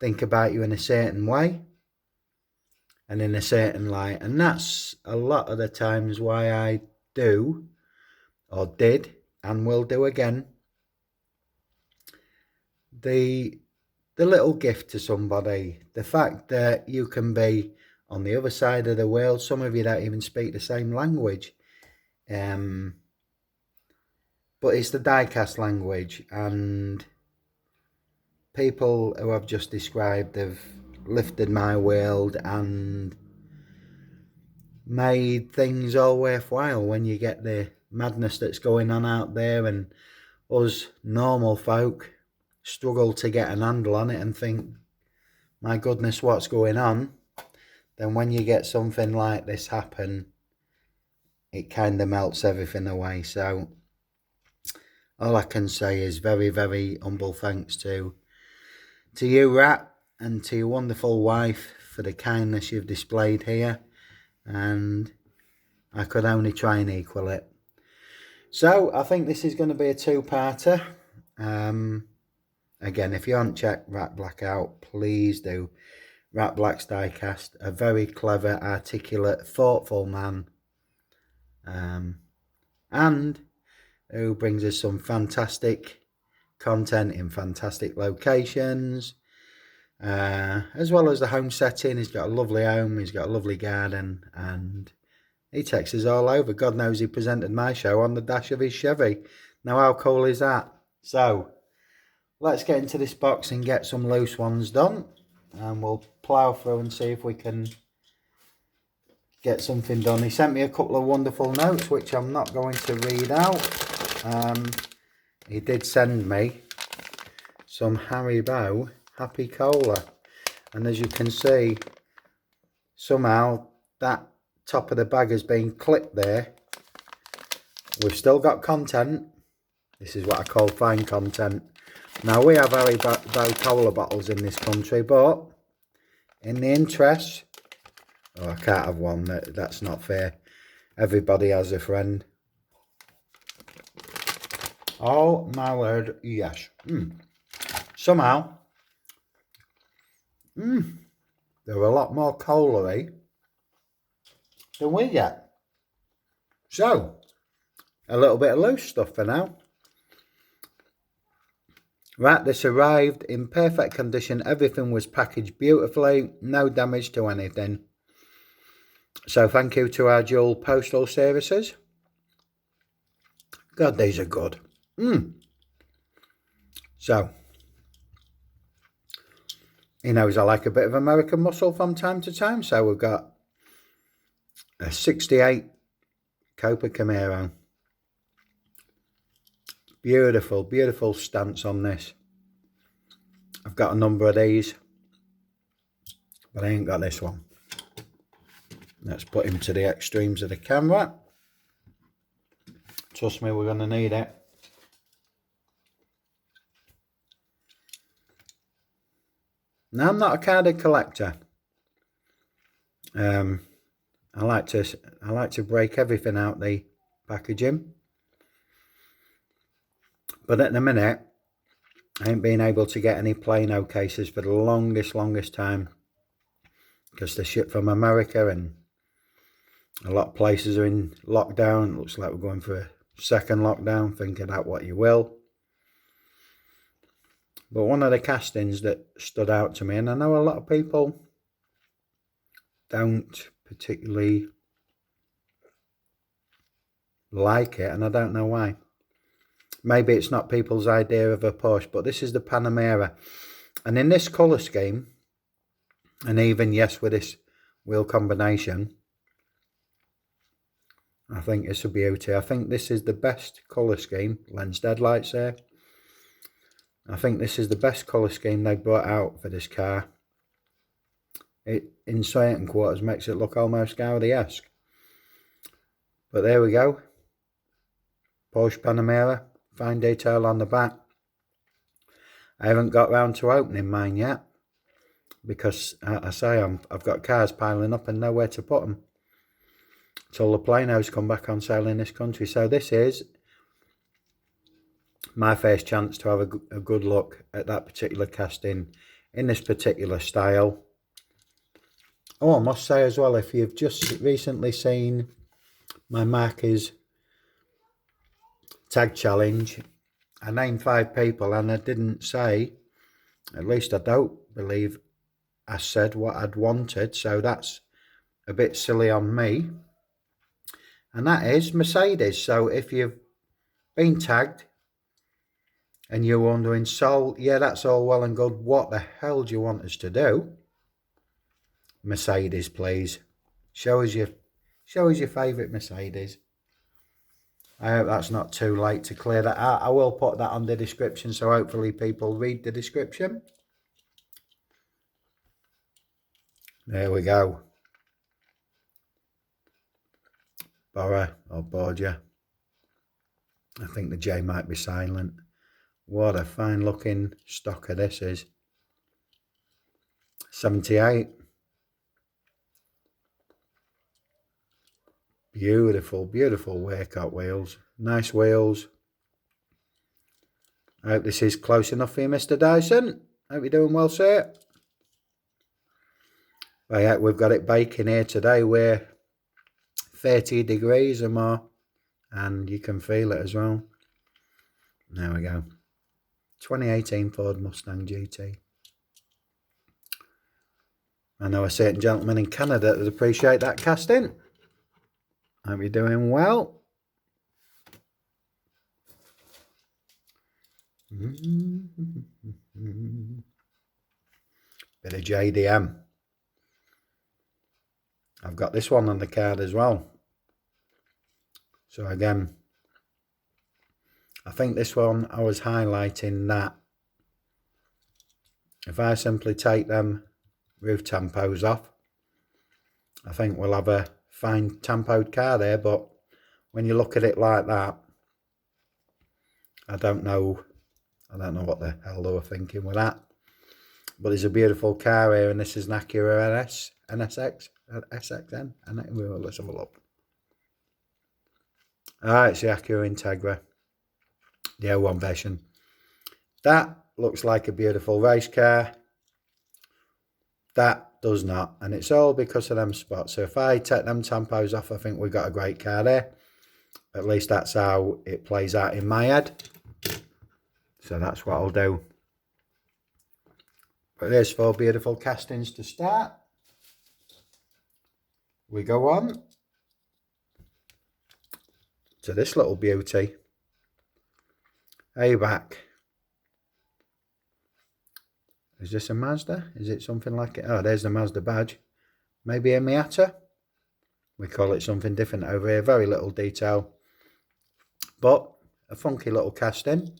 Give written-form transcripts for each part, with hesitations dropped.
think about you in a certain way and in a certain light. And that's a lot of the times why I do, or did, and will do again, the little gift to somebody. The fact that you can be on the other side of the world. Some of you don't even speak the same language. But it's the die-cast language, and people who I've just described have lifted my world and made things all worthwhile when you get the madness that's going on out there, and us normal folk struggle to get an handle on it and think, my goodness, what's going on? Then when you get something like this happen, it kind of melts everything away. So all I can say is very, very humble thanks to you, Rat, and to your wonderful wife for the kindness you've displayed here. And I could only try and equal it. So I think this is going to be a two-parter. Again, if you haven't checked Ratblack out, please do. Ratblack's diecast, a very clever, articulate, thoughtful man, and who brings us some fantastic content in fantastic locations, as well as the home setting. He's got a lovely home, he's got a lovely garden, and he takes us all over. God knows he presented my show on the dash of his Chevy. Now how cool is that? So let's get into this box and get some loose ones done, and we'll plough through and see if we can get something done. He sent me a couple of wonderful notes which I'm not going to read out. He did send me some Haribo Happy Cola, and as you can see, somehow that top of the bag has been clipped there. We've still got content. This is what I call fine content. Now, we have Haribo Cola bottles in this country, but in the interest, oh, I can't have one. That's not fair. Everybody has a friend. Oh my word, yes. Somehow, they're a lot more cola-y than we get. So, a little bit of loose stuff for now. Right, this arrived in perfect condition. Everything was packaged beautifully. No damage to anything. So thank you to our dual postal services. God, these are good. So, he knows I like a bit of American muscle from time to time. So we've got a 68 Copa Camaro. Beautiful, beautiful stance on this. I've got a number of these, but I ain't got this one. Let's put him to the extremes of the camera. Trust me, we're going to need it. Now, I'm not a carded collector. I like to break everything out the packaging. But at the minute, I ain't been able to get any Plano cases for the longest time, because they're shipped from America and a lot of places are in lockdown. It looks like we're going for a second lockdown. Think of that what you will. But one of the castings that stood out to me, and I know a lot of people don't particularly like it, and I don't know why. Maybe it's not people's idea of a Porsche, but this is the Panamera. And in this colour scheme, and even, yes, with this wheel combination, I think it's a beauty. I think this is the best colour scheme. Lens headlights there. I think this is the best colour scheme they brought out for this car. It, in certain quarters, makes it look almost Audi-esque. But there we go. Porsche Panamera. Fine detail on the back. I haven't got round to opening mine yet, because I say I've got cars piling up and nowhere to put them till the Planos come back on sale in this country. So this is my first chance to have a good look at that particular casting in this particular style. Oh, I must say as well, if you've just recently seen my Markers tag challenge, I named 5 people and I didn't say, at least I don't believe I said what I'd wanted, so that's a bit silly on me. And that is Mercedes. So if you've been tagged and you're wondering, Sol, yeah, that's all well and good, what the hell do you want us to do? Mercedes, please. Show us your favourite Mercedes. I hope that's not too late to clear that out. I will put that on the description, so hopefully people read the description. There we go. Bora or Borgia. I think the J might be silent. What a fine looking stocker this is. 78. Beautiful, beautiful Waycott wheels. Nice wheels. I hope this is close enough for you, Mr. Dyson. Hope you're doing well, sir. But yeah, we've got it baking here today. We're 30 degrees or more. And you can feel it as well. There we go. 2018 Ford Mustang GT. I know a certain gentleman in Canada that would appreciate that casting. Hope you're doing well. Bit of JDM. I've got this one on the card as well. So again, I think this one I was highlighting that if I simply take them roof tampos off, I think we'll have a fine tampoed car there. But when you look at it like that, I don't know what the hell they were thinking with that. But there's a beautiful car here, and this is an Acura NSX, SXN, and let's have a look. It's the Acura Integra, the 01 version. That looks like a beautiful race car. That does not, and it's all because of them spots. So if I take them tampos off, I think we've got a great car there. At least that's how it plays out in my head. So that's what I'll do. But there's 4 beautiful castings to start. We go on to this little beauty. Ayback. Is this a Mazda? Is it something like it? Oh, there's the Mazda badge. Maybe a Miata? We call it something different over here. Very little detail. But a funky little casting.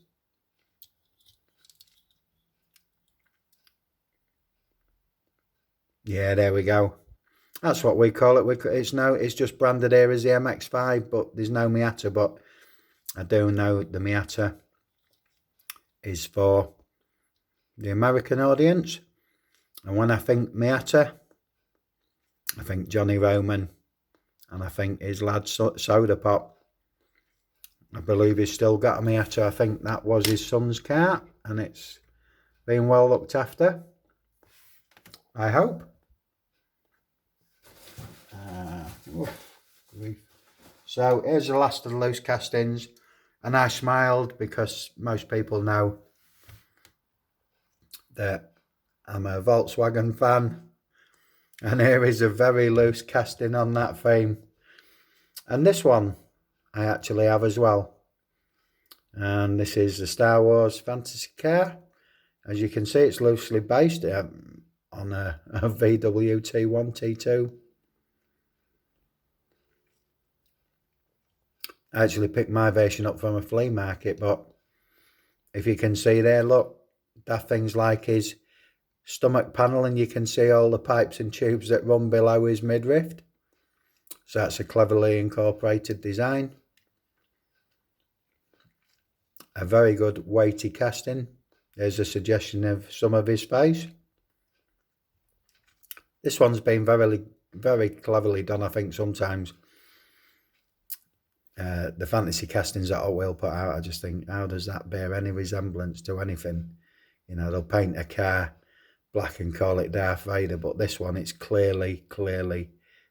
Yeah, there we go. That's what we call it. It's just branded here as the MX-5, but there's no Miata. But I do know the Miata is for the American audience. And when I think Miata, I think Johnny Roman, and I think his lad Soda Pop. I believe he's still got a Miata. I think that was his son's car, and it's been well looked after, I hope. So here's the last of the loose castings, and I smiled because most people know that I'm a Volkswagen fan, and here is a very loose casting on that frame. And this one I actually have as well, and this is the Star Wars fantasy car. As you can see, it's loosely based on a VW T1 T2. I actually picked my version up from a flea market, but if you can see there, look, that thing's like his stomach panel, and you can see all the pipes and tubes that run below his midriff. So that's a cleverly incorporated design. A very good weighty casting. There's a suggestion of some of his face. This one's been very, very cleverly done, I think, sometimes. The fantasy castings that Hot Wheel put out, I just think, how does that bear any resemblance to anything? You know, they'll paint a car black and call it Darth Vader, but this one, it's clearly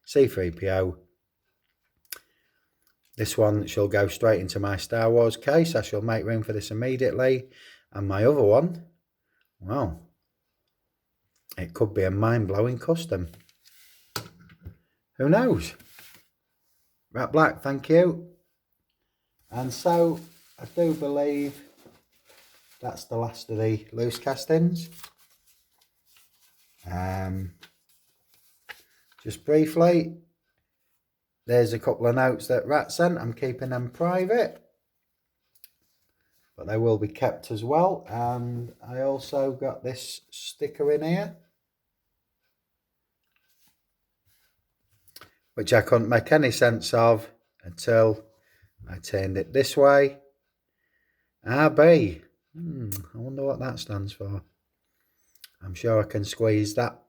C3PO. This one shall go straight into my Star Wars case. I shall make room for this immediately. And my other one, well, it could be a mind-blowing custom. Who knows? Ratblack, thank you. And so, I do believe that's the last of the loose castings. Just briefly, there's a couple of notes that Rat sent. I'm keeping them private, but they will be kept as well. And I also got this sticker in here, which I couldn't make any sense of until I turned it this way. RB. I wonder what that stands for. I'm sure I can squeeze that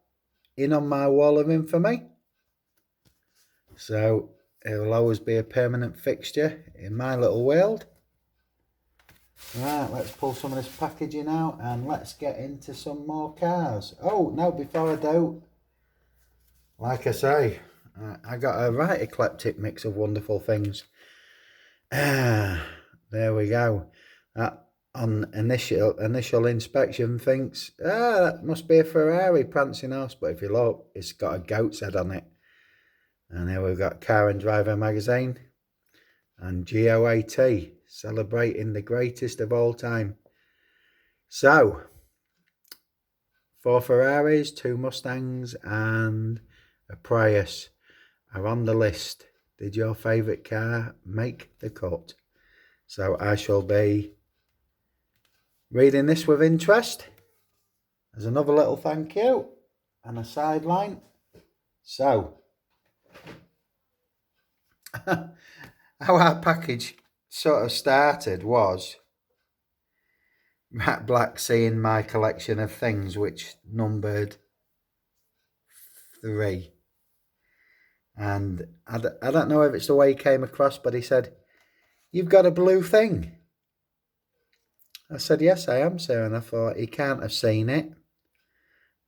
in on my wall of infamy. So it will always be a permanent fixture in my little world. Right, let's pull some of this packaging out and let's get into some more cars. Oh, no, before I do, like I say, I got a right eclectic mix of wonderful things. There we go. On initial inspection thinks, that must be a Ferrari prancing horse, but if you look, it's got a goat's head on it. And here we've got Car and Driver magazine and GOAT, celebrating the greatest of all time. So, 4 Ferraris, 2 Mustangs and a Prius are on the list. Did your favourite car make the cut? So I shall be reading this with interest. There's another little thank you and a sideline. So, how our package sort of started was Ratblack seeing my collection of things, which numbered 3. And I don't know if it's the way he came across, but he said, "You've got a blue thing." I said, "Yes, I am, sir." And I thought, he can't have seen it.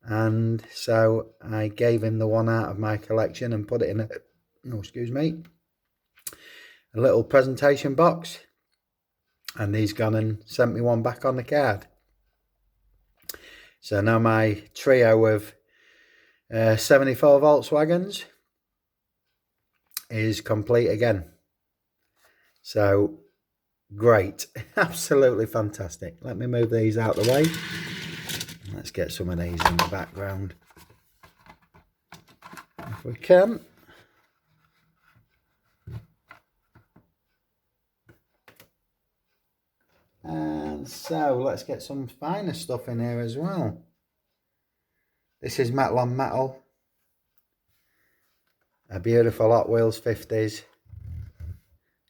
And so I gave him the one out of my collection and put it in a little presentation box. And he's gone and sent me one back on the card. So now my trio of 74 Volkswagens is complete again. So great, absolutely fantastic. Let me move these out of the way. Let's get some of these in the background if we can. And so let's get some finer stuff in here as well. This is metal on metal. A beautiful Hot Wheels 50s.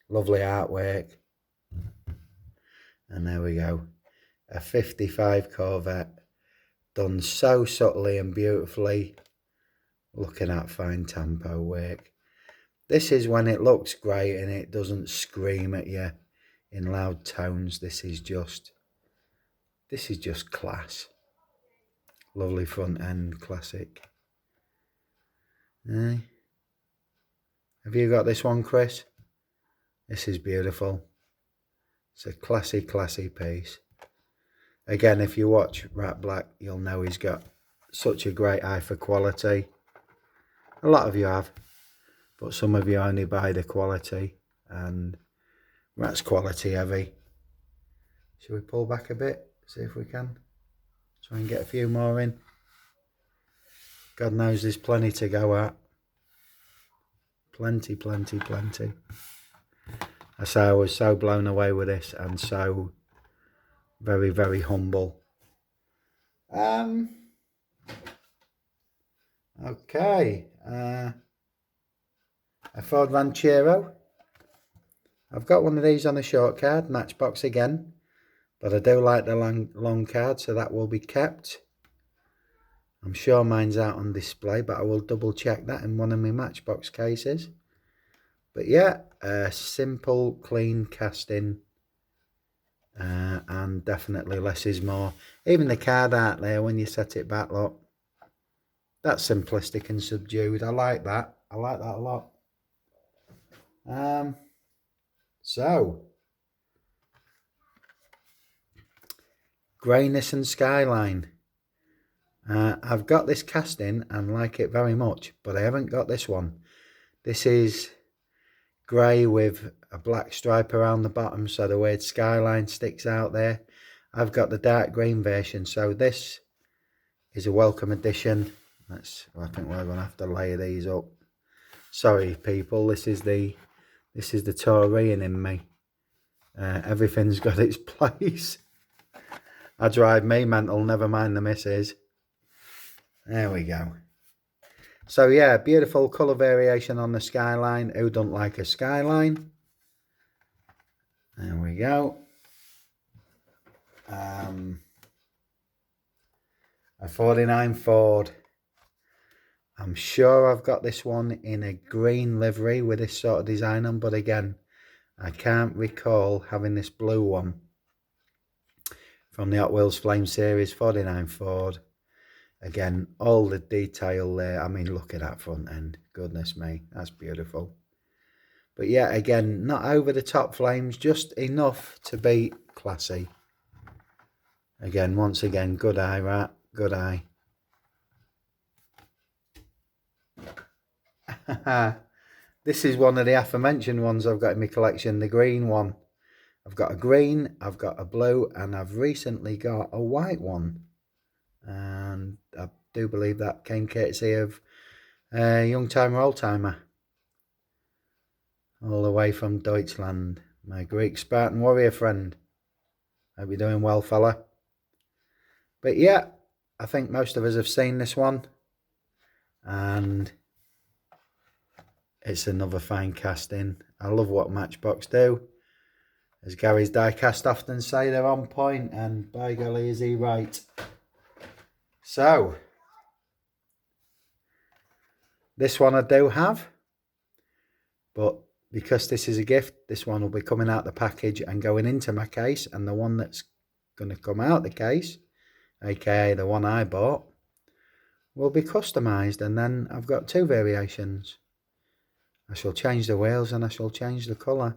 Lovely artwork. And there we go. A 55 Corvette. Done so subtly and beautifully. Looking at fine tampo work. This is when it looks great and it doesn't scream at you in loud tones. This is just class. Lovely front end, classic. Have you got this one, Chris? This is beautiful. It's a classy piece. Again, if you watch Ratblack, you'll know he's got such a great eye for quality. A lot of you have, but some of you only buy the quality, and Rat's quality heavy. Shall we pull back a bit? See if we can. Try and get a few more in. God knows there's plenty to go at. Plenty. I say I was so blown away with this and so very, very humble. Okay. A Ford Ranchero. I've got one of these on a short card, Matchbox again. But I do like the long card, so that will be kept. I'm sure mine's out on display, but I will double check that in one of my Matchbox cases. But yeah, a simple, clean casting and definitely less is more. Even the card art there, when you set it back, look, that's simplistic and subdued. I like that. I like that a lot. So, Greyness and Skyline. I've got this casting and like it very much, but I haven't got this one. This is grey with a black stripe around the bottom, so the word Skyline sticks out there. I've got the dark green version, so this is a welcome addition. I think we're going to have to layer these up. Sorry, people. This is the Taurian in me. Everything's got its place. I drive me mental. Never mind the missus. There we go. So yeah, beautiful colour variation on the Skyline. Who don't like a Skyline? There we go. A 49 Ford. I'm sure I've got this one in a green livery with this sort of design on, but again, I can't recall having this blue one from the Hot Wheels Flame Series 49 Ford. Again, all the detail there. I mean, look at that front end. Goodness me, that's beautiful. But yeah, again, not over the top flames, just enough to be classy. Again, once again, good eye, right? Good eye. This is one of the aforementioned ones I've got in my collection, the green one. I've got a green, I've got a blue, and I've recently got a white one. And I do believe that came courtesy of a young timer, old timer. All the way from Deutschland. My Greek Spartan warrior friend. Hope you're doing well, fella. But yeah, I think most of us have seen this one. And it's another fine casting. I love what Matchbox do. As Gary's diecast often say, they're on point, and by golly is he right. So, this one I do have, but because this is a gift, this one will be coming out the package and going into my case, and the one that's going to come out the case, aka the one I bought, will be customised, and then I've got two variations. I shall change the wheels and I shall change the colour.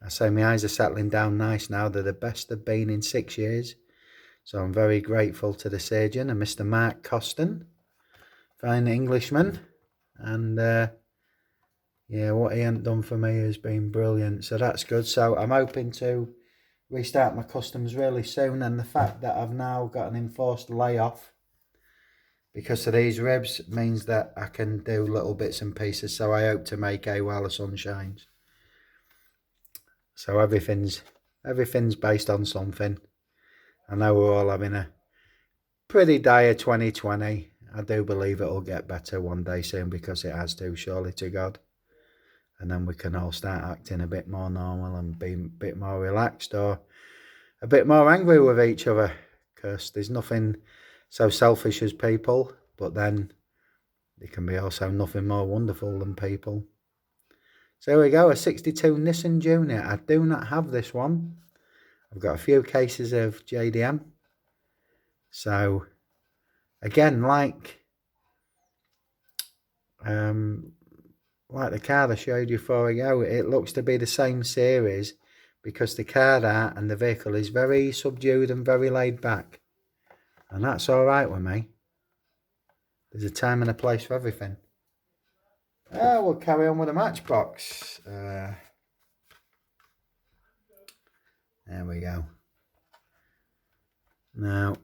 I say my eyes are settling down nice now. They're the best they've been in 6 years. So I'm very grateful to the surgeon and Mr. Mark Coston, fine Englishman. And yeah, what he hasn't done for me has been brilliant. So that's good. So I'm hoping to restart my customs really soon. And the fact that I've now got an enforced layoff because of these ribs means that I can do little bits and pieces. So I hope to make hay while the sun shines. So everything's based on something. I know we're all having a pretty dire 2020. I do believe it'll get better one day soon because it has to, surely to God. And then we can all start acting a bit more normal and be a bit more relaxed or a bit more angry with each other. Because there's nothing so selfish as people, but then there can be also nothing more wonderful than people. So here we go, a 62 Nissan Junior. I do not have this one. I've got a few cases of JDM. So again, like the card I showed you before ago, it looks to be the same series because the card art and the vehicle is very subdued and very laid back. And that's all right with me. There's a time and a place for everything. We'll carry on with the Matchbox. There we go. Now,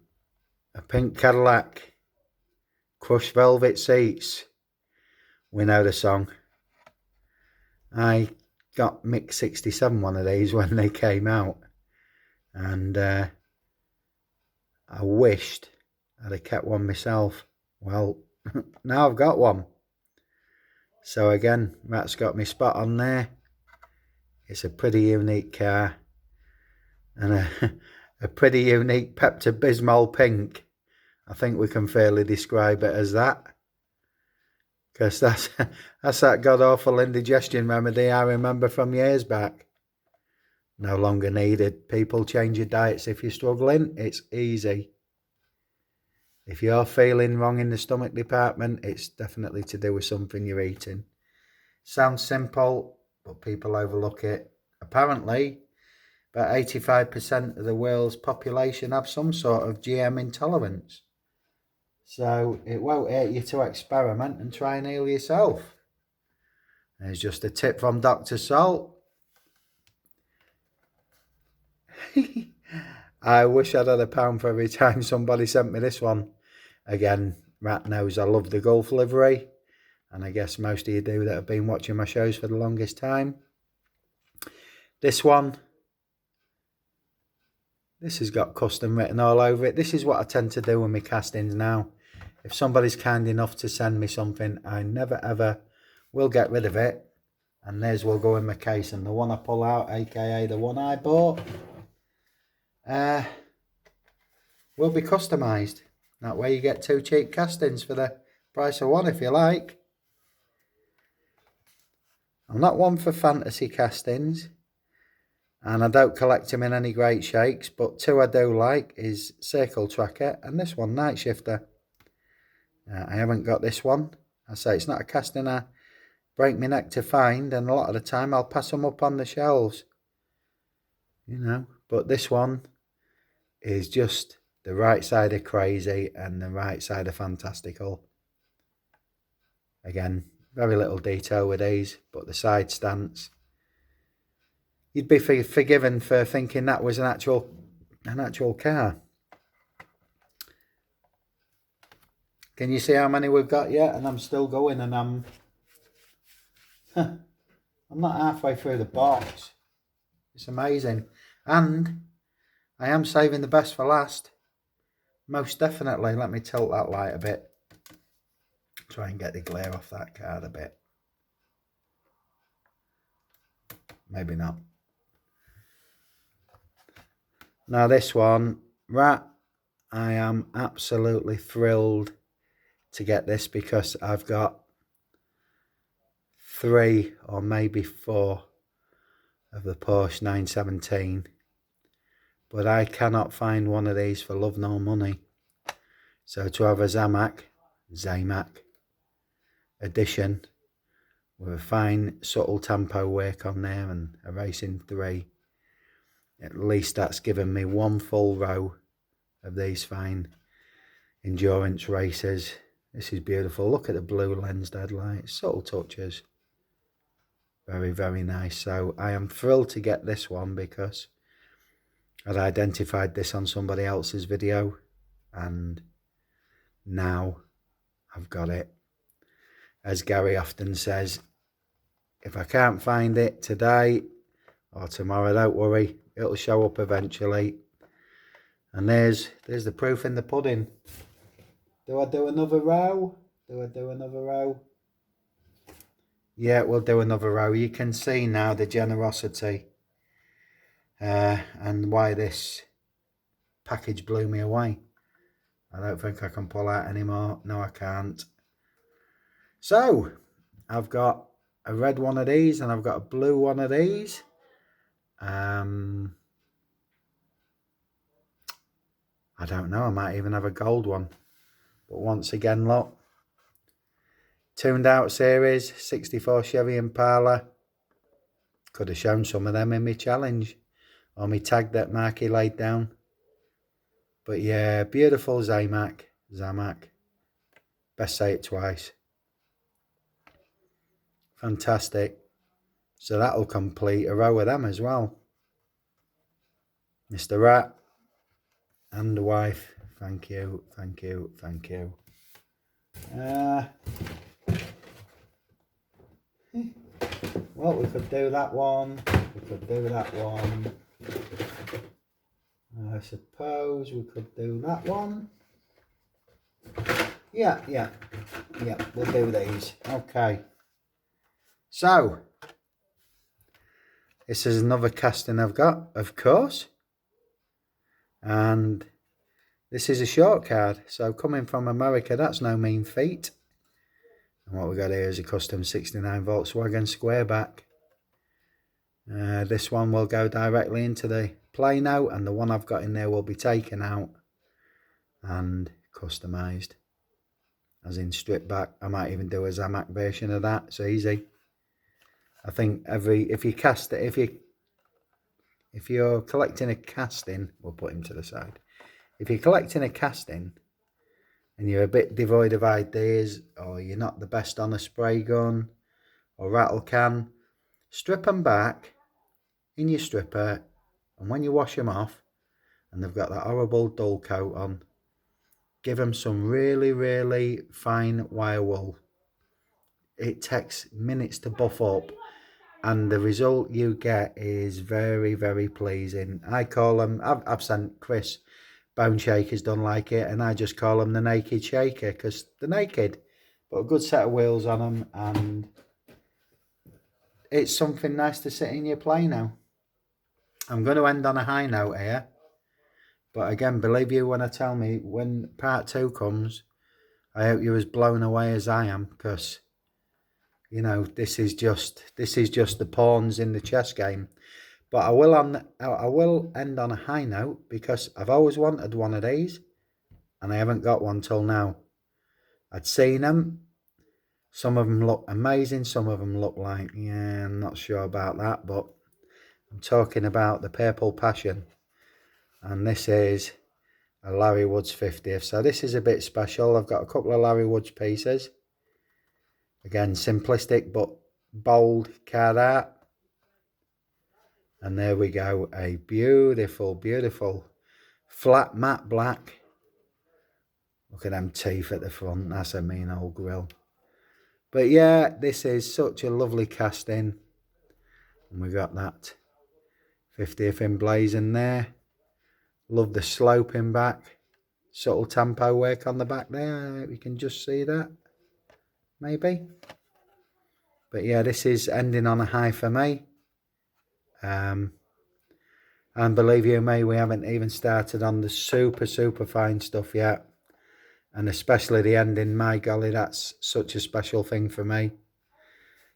a pink Cadillac, crushed velvet seats. We know the song. I got Mick 67 one of these when they came out. And I wished I'd have kept one myself. Well, now I've got one. So again, Rat's got me spot on there. It's a pretty unique car. And a pretty unique Pepto-Bismol pink. I think we can fairly describe it as that. Because that's that god-awful indigestion remedy I remember from years back. No longer needed. People, change your diets if you're struggling. It's easy. If you're feeling wrong in the stomach department, it's definitely to do with something you're eating. Sounds simple, but people overlook it. Apparently, about 85% of the world's population have some sort of GM intolerance. So it won't hurt you to experiment and try and heal yourself. There's just a tip from Dr. Salt. I wish I'd had £1 for every time somebody sent me this one. Again, Rat knows I love the Gulf livery, and I guess most of you do that have been watching my shows for the longest time. This one, this has got custom written all over it. This is what I tend to do with my castings now. If somebody's kind enough to send me something, I never ever will get rid of it. And theirs will go in my case. And the one I pull out, aka the one I bought, will be customised. That way you get 2 cheap castings for the price of one if you like. I'm not one for fantasy castings, and I don't collect them in any great shakes, but 2 I do like is Circle Tracker and this one, Night Shifter. I haven't got this one. I say it's not a casting I break my neck to find, and a lot of the time I'll pass them up on the shelves, you know. But this one is just the right side of crazy and the right side of fantastical. Again, very little detail with these, but the side stance, you'd be forgiven for thinking that was an actual car. Can you see how many we've got yet? And I'm still going, and I'm not halfway through the box. It's amazing. And I am saving the best for last. Most definitely. Let me tilt that light a bit. Try and get the glare off that card a bit. Maybe not. Now this one, Rat, I am absolutely thrilled to get this because I've got 3 or maybe 4 of the Porsche 917, but I cannot find one of these for love nor money. So to have a Zamac edition with a fine subtle tempo work on there and a racing 3, at least that's given me 1 full row of these fine endurance races. This is beautiful. Look at the blue lensed headlights, subtle touches. Very, very nice. So I am thrilled to get this one because I'd identified this on somebody else's video, and now I've got it. As Gary often says, if I can't find it today or tomorrow, don't worry, it'll show up eventually. And there's the proof in the pudding. Do I do another row? Yeah, we'll do another row. You can see now the generosity and why this package blew me away. I don't think I can pull out anymore. No, I can't. So, I've got a red one of these and I've got a blue one of these. I don't know, I might even have a gold one. But once again, look. Tuned out series, 64 Chevy Impala. Could have shown some of them in my challenge or my tag that Marky laid down. But yeah, beautiful Zamac. Best say it twice. Fantastic. So that'll complete a row of them as well. Mr. Rat and the wife, thank you. Well, we could do that one. I suppose we could do that one. Yeah, we'll do these. Okay. So, this is another casting I've got, of course. And this is a short card. So, coming from America, that's no mean feat. And what we got here is a custom 69 Volkswagen Squareback. This one will go directly into the plano, and the one I've got in there will be taken out and customized, as in stripped back. I might even do a Zamac version of that. It's easy. I think if you're collecting a casting, we'll put him to the side. If you're collecting a casting and you're a bit devoid of ideas, or you're not the best on a spray gun or rattle can, strip them back in your stripper, and when you wash them off and they've got that horrible dull coat on, give them some really, really fine wire wool. It takes minutes to buff up, and the result you get is very, very pleasing. I call them, I've sent Chris Bone Shakers done like it, and I just call them the Naked Shaker, because they're naked, but a good set of wheels on them, and it's something nice to sit in your play now. I'm going to end on a high note here, but again, believe you when I tell me, when part 2 comes, I hope you're as blown away as I am, because you know, this is just the pawns in the chess game. But I will end on a high note, because I've always wanted one of these and I haven't got one till now. I'd seen them. Some of them look amazing. Some of them look like, yeah, I'm not sure about that. But I'm talking about the Purple Passion. And this is a Larry Woods 50th. So this is a bit special. I've got a couple of Larry Woods pieces. Again, simplistic but bold card art. And there we go. A beautiful, beautiful flat matte black. Look at them teeth at the front. That's a mean old grill. But yeah, this is such a lovely casting. And we got that 50th emblazoned there. Love the sloping back. Subtle tempo work on the back there. You can just see that. Maybe. But yeah, this is ending on a high for me. And believe you me, we haven't even started on the super, super fine stuff yet. And especially the ending, my golly, that's such a special thing for me.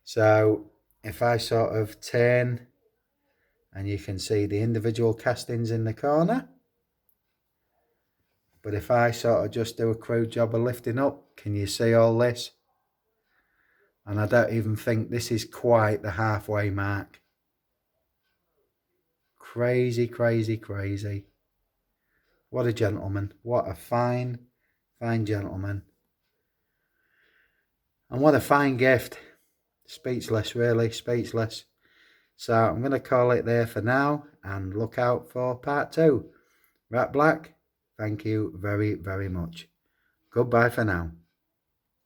So if I sort of turn, and you can see the individual castings in the corner. But if I sort of just do a crude job of lifting up, can you see all this? And I don't even think this is quite the halfway mark. Crazy, crazy, crazy. What a gentleman. What a fine, fine gentleman. And what a fine gift. Speechless, really, speechless. So I'm going to call it there for now, and look out for part 2. Ratblack, thank you very, very much. Goodbye for now.